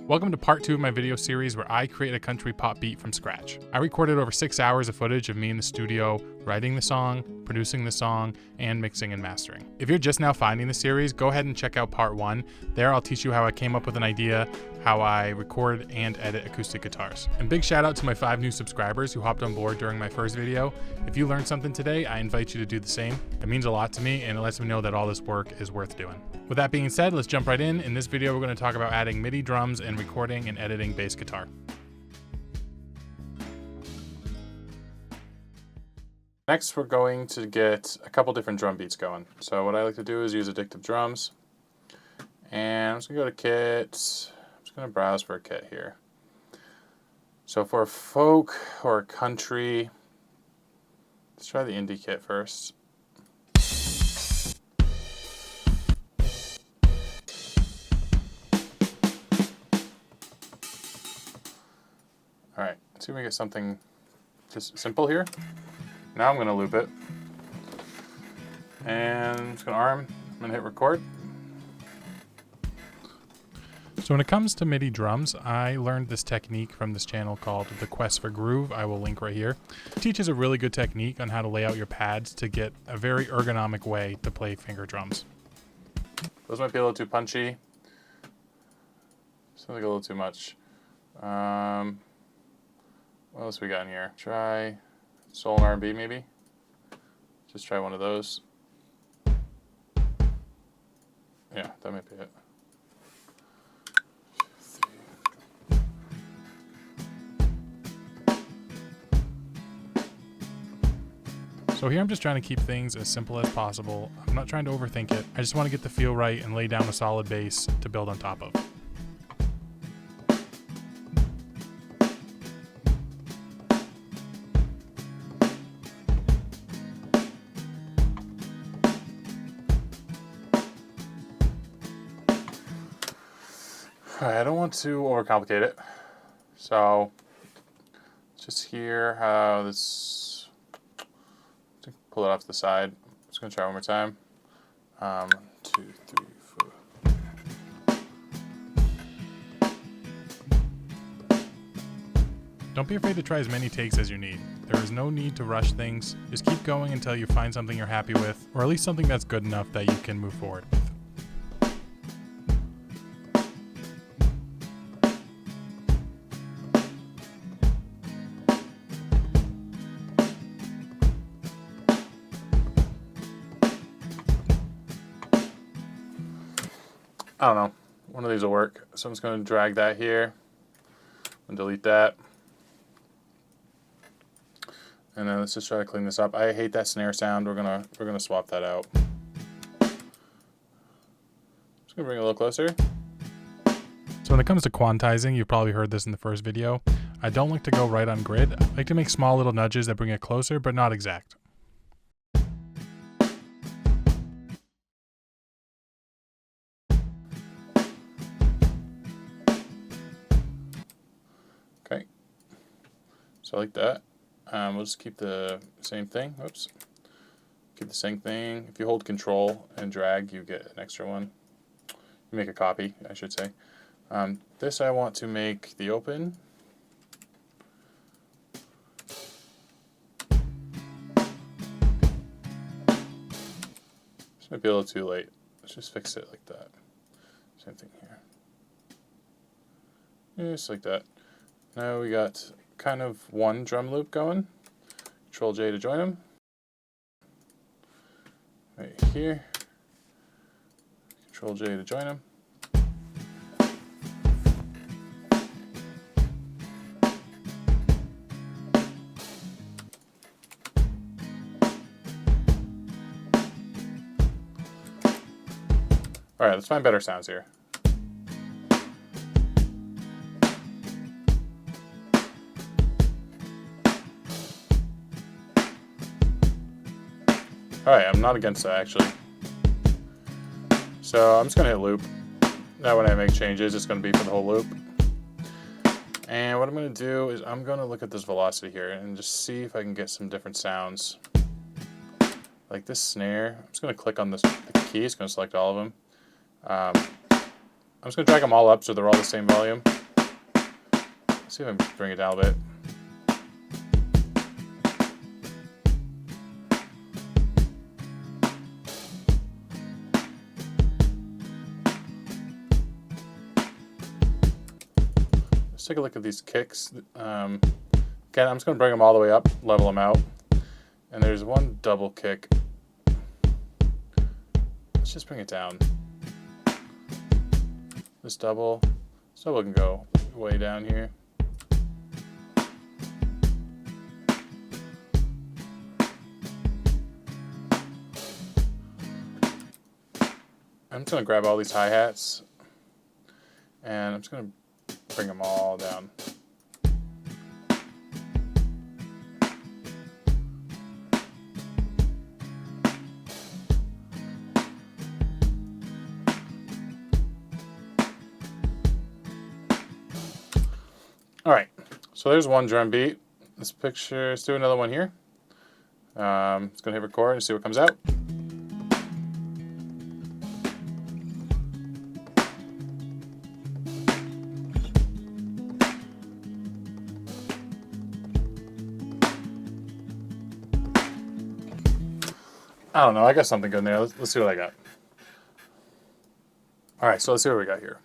Welcome to part 2 of my video series where I create a country pop beat from scratch. I recorded over 6 hours of footage of me in the studio, writing the song, producing the song, and mixing and mastering. If you're just now finding the series, go ahead and check out part 1. There I'll teach you how I came up with an idea, how I record and edit acoustic guitars. And big shout out to my 5 new subscribers who hopped on board during my first video. If you learned something today, I invite you to do the same. It means a lot to me and it lets me know that all this work is worth doing. With that being said, let's jump right in. In this video, we're going to talk about adding MIDI drums and recording and editing bass guitar. Next, we're going to get a couple different drum beats going. So what I like to do is use Addictive Drums. And I'm just going to go to kit. I'm just going to browse for a kit here. So for a folk or a country, let's try the indie kit first. All right, let's see if we get something just simple here. Now I'm going to loop it. And I'm just going to arm. I'm going to hit record. So when it comes to MIDI drums, I learned this technique from this channel called The Quest for Groove. I will link right here. It teaches a really good technique on how to lay out your pads to get a very ergonomic way to play finger drums. Those might be a little too punchy. Sounds like a little too much. What else we got in here? Try soul and R&B maybe. Just try one of those. Yeah, that might be it. So here I'm just trying to keep things as simple as possible. I'm not trying to overthink it. I just want to get the feel right and lay down a solid base to build on top of. Alright, I don't want to overcomplicate it. So just hear how this, pull it off to the side. I'm just going to try one more time. 2, 3, 4. Don't be afraid to try as many takes as you need. There is no need to rush things. Just keep going until you find something you're happy with, or at least something that's good enough that you can move forward with. I don't know, one of these will work. So I'm just going to drag that here and delete that. And then let's just try to clean this up. I hate that snare sound. We're gonna swap that out. Just gonna bring it a little closer. So when it comes to quantizing, you've probably heard this in the first video. I don't like to go right on grid. I like to make small little nudges that bring it closer, but not exact. Okay, so like that. We'll just keep the same thing. Oops. Keep the same thing. If you hold Control and drag, you get an extra one. You make a copy, I should say. This I want to make the open. This might be a little too late. Let's just fix it like that. Same thing here. Just like that. Now we got kind of one drum loop going. Control J to join them. Right here. Control J to join them. Alright, let's find better sounds here. Alright, I'm not against that actually. So I'm just going to hit loop. Now when I make changes, it's going to be for the whole loop. And what I'm going to do is I'm going to look at this velocity here and just see if I can get some different sounds. Like this snare, I'm just going to click on this key, it's going to select all of them. I'm just going to drag them all up so they're all the same volume. Let's see if I can bring it down a bit. Let's take a look at these kicks. Again, I'm just going to bring them all the way up, level them out. And there's one double kick. Let's just bring it down. This double can go way down here. I'm just going to grab all these hi-hats and I'm just going to bring them all down. Alright, so there's one drum beat. Let's do another one here. It's going to hit record and see what comes out. I don't know, I got something good in there. Let's see what I got. Alright, so let's see what we got here.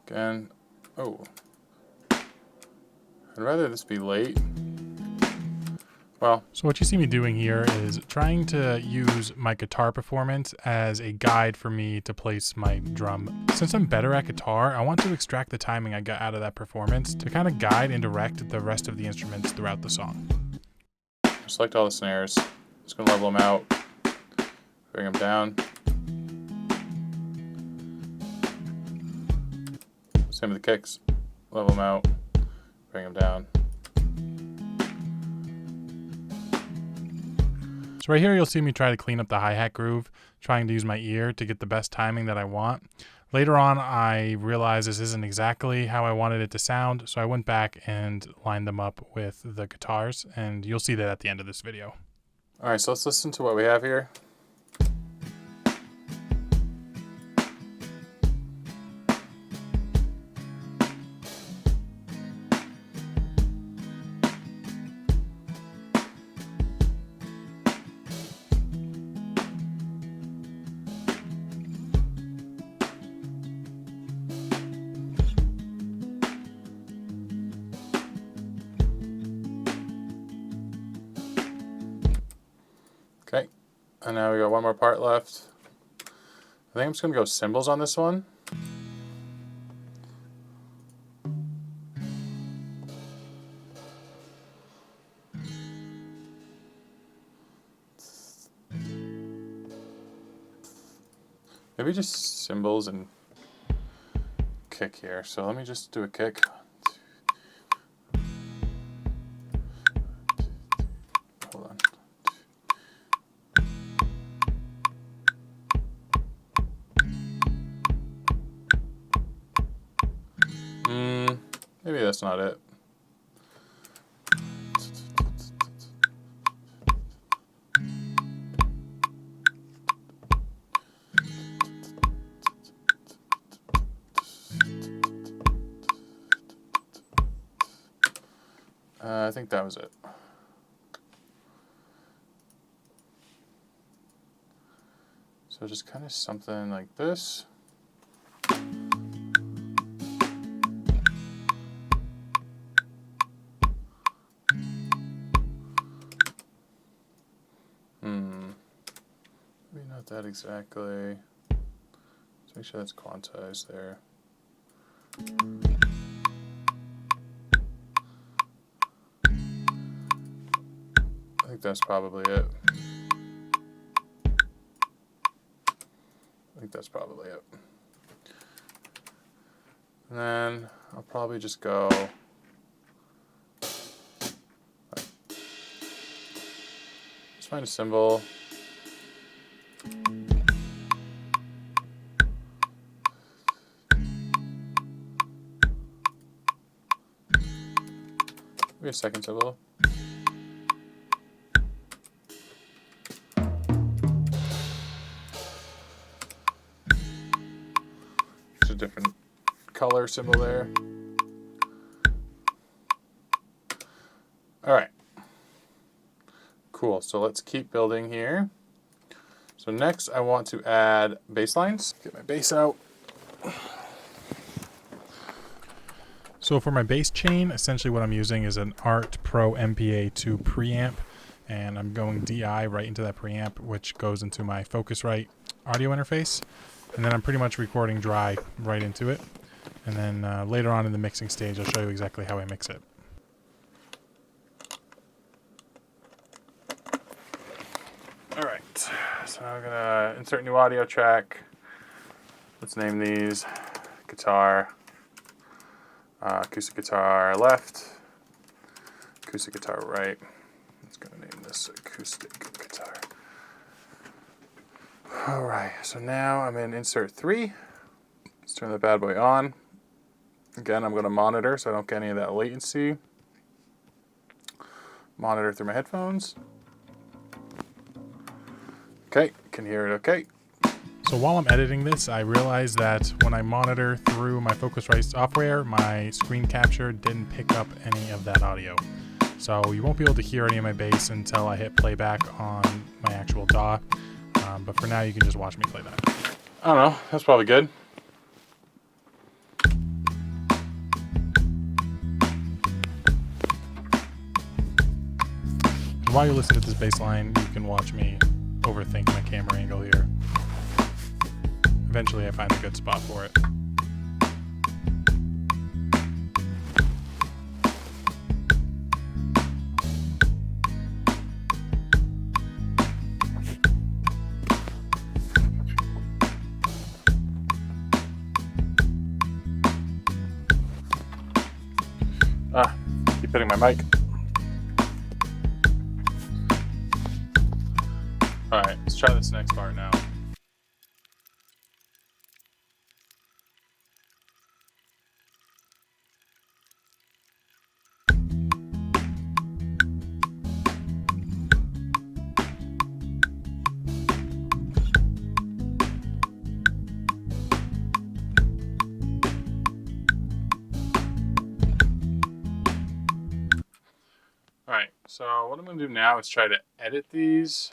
Again, oh. I'd rather this be late. Well, so what you see me doing here is trying to use my guitar performance as a guide for me to place my drum. Since I'm better at guitar, I want to extract the timing I got out of that performance to kind of guide and direct the rest of the instruments throughout the song. Select all the snares. Just gonna level them out, bring them down. Same with the kicks. Level them out, bring them down. So right here you'll see me try to clean up the hi-hat groove, trying to use my ear to get the best timing that I want. Later on I realized this isn't exactly how I wanted it to sound, so I went back and lined them up with the guitars, and you'll see that at the end of this video. Alright, so let's listen to what we have here. Okay, and now we got one more part left. I think I'm just going to go cymbals on this one. Maybe just cymbals and kick here. So let me just do a kick. Hold on. Maybe that's not it. I think that was it. So just kind of something like this. Maybe not that exactly. Let's make sure that's quantized there. I think that's probably it. I think that's probably it. And then I'll probably just go. Just find a cymbal. Maybe a second cymbal. It's a different color symbol there. All right. Cool, so let's keep building here. So next I want to add bass lines. Get my bass out. So for my bass chain, essentially what I'm using is an Art Pro MPA2 preamp, and I'm going DI right into that preamp, which goes into my Focusrite audio interface. And then I'm pretty much recording dry right into it. And then later on in the mixing stage, I'll show you exactly how I mix it. All right, so now I'm gonna insert new audio track. Let's name these guitar, acoustic guitar left, acoustic guitar right. I'm just gonna name this acoustic guitar. All right, so now I'm in insert 3. Let's turn the bad boy on. Again, I'm gonna monitor so I don't get any of that latency. Monitor through my headphones. Okay, can hear it okay. So while I'm editing this, I realized that when I monitor through my Focusrite software, my screen capture didn't pick up any of that audio. So you won't be able to hear any of my bass until I hit playback on my actual DAW. But for now, you can just watch me play that. I don't know, that's probably good. And while you listen to this bass line, you can watch me overthink my camera angle here. Eventually I find a good spot for it. Keep hitting my mic. All right, let's try this next part now. All right, so what I'm going to do now is try to edit these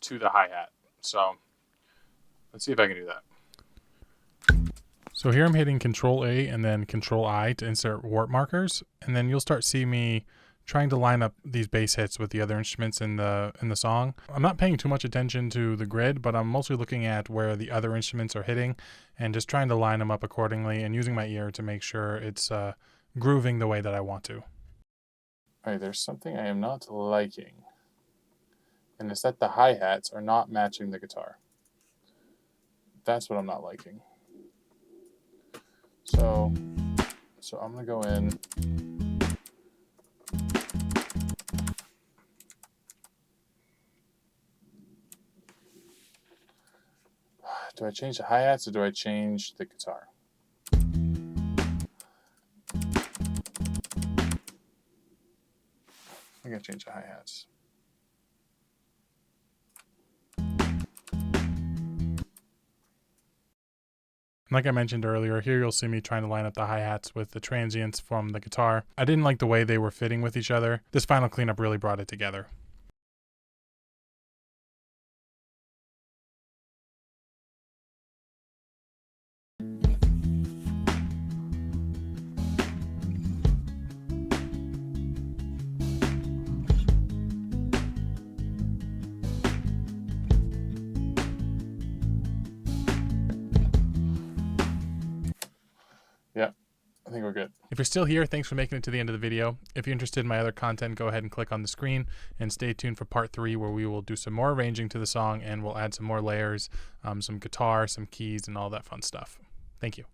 to the hi-hat. So let's see if I can do that. So here I'm hitting Control A and then Control I to insert warp markers, and then you'll start seeing me trying to line up these bass hits with the other instruments in the song. I'm not paying too much attention to the grid, but I'm mostly looking at where the other instruments are hitting and just trying to line them up accordingly and using my ear to make sure it's grooving the way that I want to. All right, there's something I am not liking, and it's that the hi-hats are not matching the guitar. That's what I'm not liking. So I'm gonna go in. Do I change the hi-hats or do I change the guitar? I gotta change the hi-hats. Like I mentioned earlier, here you'll see me trying to line up the hi-hats with the transients from the guitar. I didn't like the way they were fitting with each other. This final cleanup really brought it together. Yeah, I think we're good. If you're still here, thanks for making it to the end of the video. If you're interested in my other content, go ahead and click on the screen and stay tuned for part 3, where we will do some more arranging to the song and we'll add some more layers, some guitar, some keys, and all that fun stuff. Thank you.